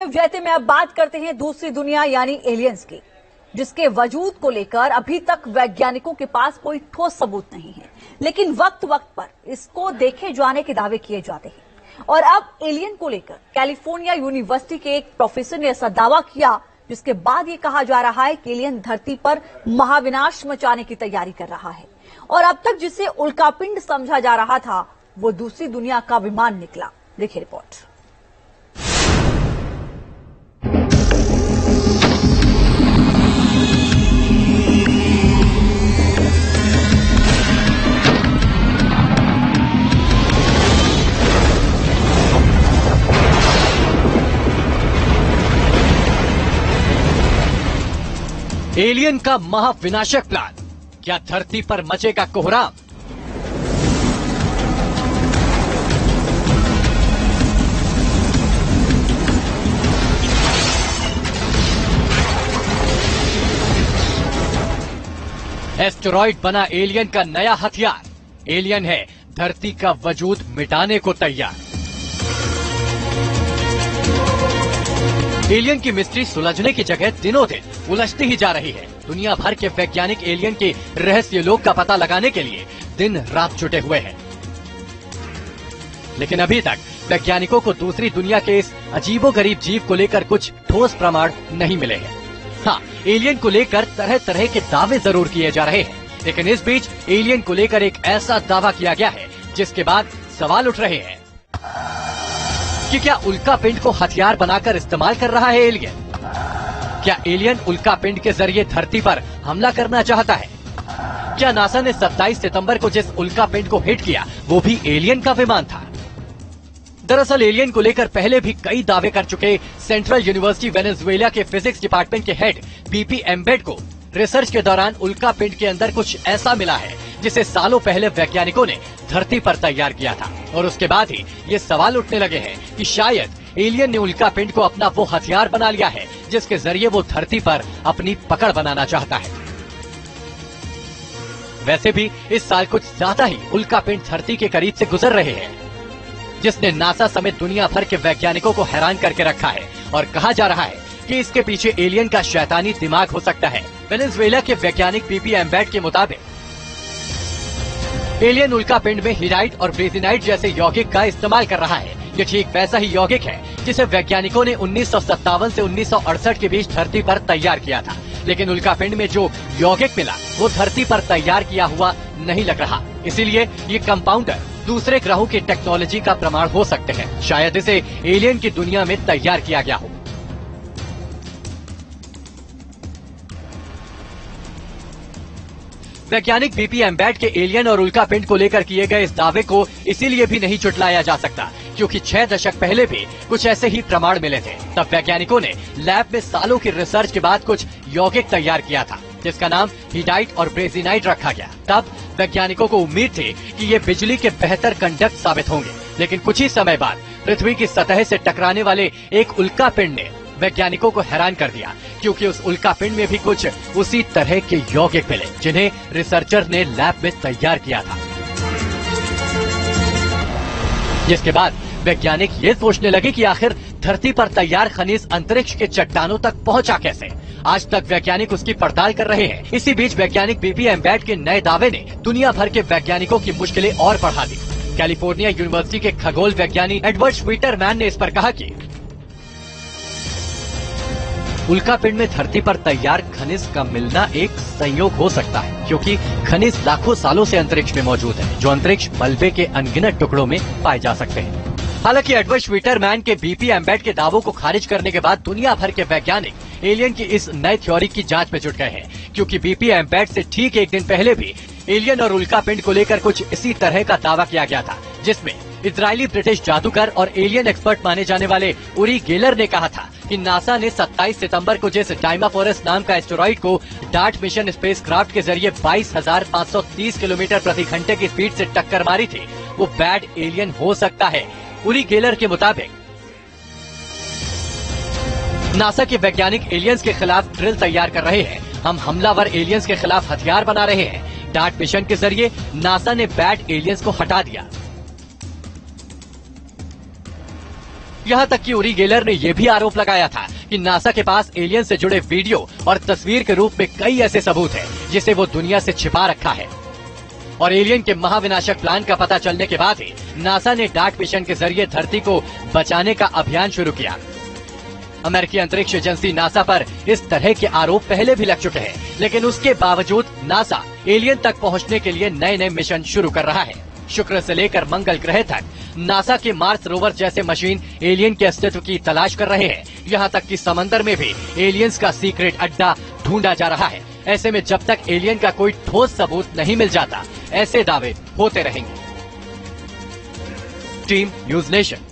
जैसे में अब बात करते हैं दूसरी दुनिया यानी एलियंस की, जिसके वजूद को लेकर अभी तक वैज्ञानिकों के पास कोई ठोस सबूत नहीं है, लेकिन वक्त वक्त पर इसको देखे जाने के दावे किए जाते हैं। और अब एलियन को लेकर कैलिफोर्निया यूनिवर्सिटी के एक प्रोफेसर ने ऐसा दावा किया, जिसके बाद ये कहा जा रहा है कि एलियन धरती पर महाविनाश मचाने की तैयारी कर रहा है। और अब तक जिसे उल्कापिंड समझा जा रहा था, वो दूसरी दुनिया का विमान निकला। देखिए रिपोर्ट। एलियन का महाविनाशक प्लान, क्या धरती पर मचेगा कोहराम? एस्टेरॉइड बना एलियन का नया हथियार। एलियन है धरती का वजूद मिटाने को तैयार। एलियन की मिस्ट्री सुलझने की जगह दिनों दिन उलझती ही जा रही है। दुनिया भर के वैज्ञानिक एलियन के रहस्य लोक का पता लगाने के लिए दिन रात जुटे हुए हैं, लेकिन अभी तक वैज्ञानिकों को दूसरी दुनिया के इस अजीबोगरीब जीव को लेकर कुछ ठोस प्रमाण नहीं मिले हैं। हाँ, एलियन को लेकर तरह तरह के दावे जरूर किए जा रहे हैं, लेकिन इस बीच एलियन को लेकर एक ऐसा दावा किया गया है जिसके बाद सवाल उठ रहे हैं कि क्या उल्कापिंड को हथियार बनाकर इस्तेमाल कर रहा है एलियन? क्या एलियन उल्कापिंड के जरिए धरती पर हमला करना चाहता है? क्या नासा ने 27 सितंबर को जिस उल्कापिंड को हिट किया वो भी एलियन का विमान था? दरअसल एलियन को लेकर पहले भी कई दावे कर चुके सेंट्रल यूनिवर्सिटी वेनेजुएला के फिजिक्स डिपार्टमेंट के हेड बीपी एम्बेड को रिसर्च के दौरान उल्कापिंड के अंदर कुछ ऐसा मिला है जिसे सालों पहले वैज्ञानिकों ने धरती पर तैयार किया था। और उसके बाद ही ये सवाल उठने लगे हैं कि शायद एलियन ने उल्कापिंड को अपना वो हथियार बना लिया है जिसके जरिए वो धरती पर अपनी पकड़ बनाना चाहता है। वैसे भी इस साल कुछ ज्यादा ही उल्कापिंड धरती के करीब से गुजर रहे हैं, जिसने नासा समेत दुनिया भर के वैज्ञानिकों को हैरान करके रखा है। और कहा जा रहा है कि इसके पीछे एलियन का शैतानी दिमाग हो सकता है। वेनेजुएला के वैज्ञानिक बीपी एम्बेड के मुताबिक एलियन उल्कापिंड में हीराइट और ब्रेजिनाइट जैसे यौगिक का इस्तेमाल कर रहा है। ये ठीक वैसा ही यौगिक है जिसे वैज्ञानिकों ने 1957 से 1968 के बीच धरती पर तैयार किया था, लेकिन उल्कापिंड में जो यौगिक मिला वो धरती पर तैयार किया हुआ नहीं लग रहा। इसीलिए ये कंपाउंडर दूसरे ग्रहों की टेक्नोलॉजी का प्रमाण हो सकते हैं। शायद इसे एलियन की दुनिया में तैयार किया गया हो। वैज्ञानिक बीपी एम्बेड के एलियन और उल्कापिंड को लेकर किए गए इस दावे को इसीलिए भी नहीं झुटलाया जा सकता क्योंकि 6 दशक पहले भी कुछ ऐसे ही प्रमाण मिले थे। तब वैज्ञानिकों ने लैब में सालों की रिसर्च के बाद कुछ यौगिक तैयार किया था जिसका नाम हीडाइट और ब्रेजिनाइट रखा गया। तब वैज्ञानिकों को उम्मीद थी कि ये बिजली के बेहतर कंडक्ट साबित होंगे, लेकिन कुछ ही समय बाद पृथ्वी की सतह से टकराने वाले एक उल्कापिंड ने वैज्ञानिकों को हैरान कर दिया, क्योंकि उस उल्कापिंड में भी कुछ उसी तरह के यौगिक मिले जिन्हें रिसर्चर ने लैब में तैयार किया था। जिसके बाद वैज्ञानिक ये सोचने लगे कि आखिर धरती पर तैयार खनिज अंतरिक्ष के चट्टानों तक पहुंचा कैसे। आज तक वैज्ञानिक उसकी पड़ताल कर रहे हैं। इसी बीच वैज्ञानिक बीपी एम्बेड के नए दावे ने दुनिया भर के वैज्ञानिकों की मुश्किलें और बढ़ा दी। कैलिफोर्निया यूनिवर्सिटी के खगोल वैज्ञानिक एडवर्ड श्वीटरमैन ने इस पर कहा कि उल्कापिंड में धरती पर तैयार खनिज का मिलना एक संयोग हो सकता है, क्योंकि खनिज लाखों सालों से अंतरिक्ष में मौजूद है, जो अंतरिक्ष मलबे के अनगिनत टुकड़ों में पाए जा सकते हैं। हालांकि एडवर्ड श्वीटरमैन के बीपी एम्बेड के दावों को खारिज करने के बाद दुनिया भर के वैज्ञानिक एलियन की इस नई थ्योरी की जांच में जुट गए हैं, क्योंकि बीपी एम्बेड से ठीक एक दिन पहले भी एलियन और उल्कापिंड को लेकर कुछ इसी तरह का दावा किया गया था, जिसमें इजरायली ब्रिटिश जादूगर और एलियन एक्सपर्ट माने जाने वाले उरी गेलर ने कहा था कि नासा ने 27 सितंबर को जिस डायमाफोरस नाम का एस्टेरॉइड को डार्ट मिशन स्पेसक्राफ्ट के जरिए 22,530 किलोमीटर प्रति घंटे की स्पीड से टक्कर मारी थी, वो बैड एलियन हो सकता है। उरी गेलर के मुताबिक नासा के वैज्ञानिक एलियंस के खिलाफ ड्रिल तैयार कर रहे हैं। हम हमलावर एलियंस के खिलाफ हथियार बना रहे हैं। डार्ट मिशन के जरिए नासा ने बैड एलियंस को हटा दिया। यहाँ तक कि यूरी गेलर ने यह भी आरोप लगाया था कि नासा के पास एलियन से जुड़े वीडियो और तस्वीर के रूप में कई ऐसे सबूत हैं जिसे वो दुनिया से छिपा रखा है। और एलियन के महाविनाशक प्लान का पता चलने के बाद ही नासा ने डार्क मिशन के जरिए धरती को बचाने का अभियान शुरू किया। अमेरिकी अंतरिक्ष एजेंसी नासा पर इस तरह के आरोप पहले भी लग चुके हैं, लेकिन उसके बावजूद नासा एलियन तक पहुंचने के लिए नए नए मिशन शुरू कर रहा है। शुक्र से लेकर मंगल ग्रह तक नासा के मार्स रोवर जैसे मशीन एलियन के अस्तित्व की तलाश कर रहे हैं। यहाँ तक कि समंदर में भी एलियंस का सीक्रेट अड्डा ढूंढा जा रहा है। ऐसे में जब तक एलियन का कोई ठोस सबूत नहीं मिल जाता, ऐसे दावे होते रहेंगे। Team news nation.